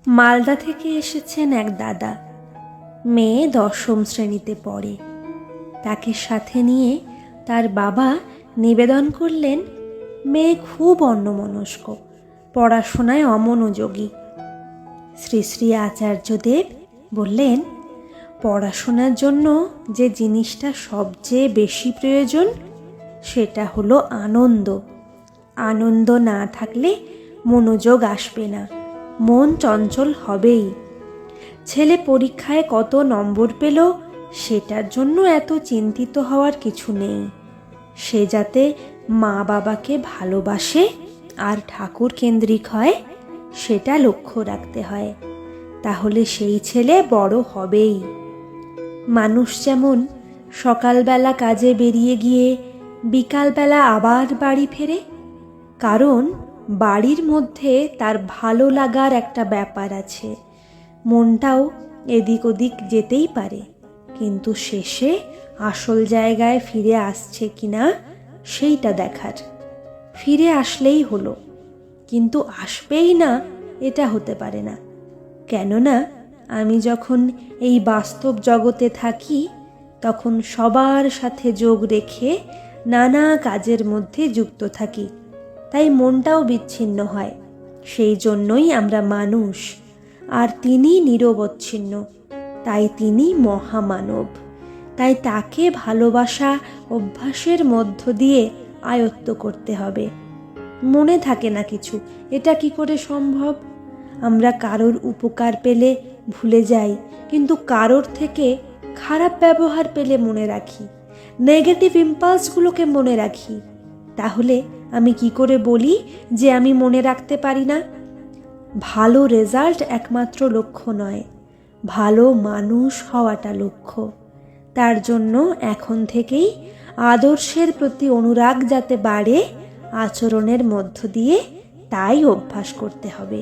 মালদা থেকে এসেছেন এক দাদা। মেয়ে 10ম শ্রেণীতে পড়ে। তাকে সাথে নিয়ে তার বাবা নিবেদন করলেন, মেয়ে খুব অন্যমনস্ক, পড়াশোনায় অমনোযোগী। শ্রী শ্রী আচার্যদেব বললেন, পড়াশোনার জন্য যে জিনিসটা সবচেয়ে বেশি প্রয়োজন সেটা হলো আনন্দ। আনন্দ না থাকলে মনোযোগ আসবে না, মন চঞ্চল হবেই। ছেলে পরীক্ষায় কত নম্বর পেল সেটার জন্য এত চিন্তিত হওয়ার কিছু নেই। সে যাতে মা বাবাকে ভালোবাসে আর ঠাকুর কেন্দ্রিক হয় সেটা লক্ষ্য রাখতে হয়, তাহলে সেই ছেলে বড় হবেই। মানুষ যেমন সকালবেলা কাজে বেরিয়ে গিয়ে বিকালবেলা আবার বাড়ি ফেরে, কারণ বাড়ির মধ্যে তার ভালো লাগার একটা ব্যাপার আছে। মনটাও এদিক ওদিক যেতেই পারে, কিন্তু শেষে আসল জায়গায় ফিরে আসছে কিনা সেইটা দেখার। ফিরে আসলেই হলো, কিন্তু আসবেই না এটা হতে পারে না। কেননা আমি যখন এই বাস্তব জগতে থাকি তখন সবার সাথে যোগ রেখে নানা কাজের মধ্যে যুক্ত থাকি, তাই মনটাও বিচ্ছিন্ন হয়। সেই জন্যই আমরা মানুষ, আর তিনি নিরবচ্ছিন্ন, তাই তিনি মহামানব। তাই তাকে ভালোবাসা অভ্যাসের মধ্য দিয়ে আয়ত্ত করতে হবে। মনে থাকে না কিছু, এটা কি করে সম্ভব? আমরা কারোর উপকার পেলে ভুলে যাই, কিন্তু কারোর থেকে খারাপ ব্যবহার পেলে মনে রাখি, নেগেটিভ ইম্পালসগুলোকে মনে রাখি। তাহলে আমি কি করে বলি যে আমি মনে রাখতে পারি না? ভালো রেজাল্ট একমাত্র লক্ষ্য নয়, ভালো মানুষ হওয়াটা লক্ষ্য। তার জন্য এখন থেকেই আদর্শের প্রতি অনুরাগ যাতে বাড়ে, আচরণের মধ্য দিয়ে তাই অভ্যাস করতে হবে।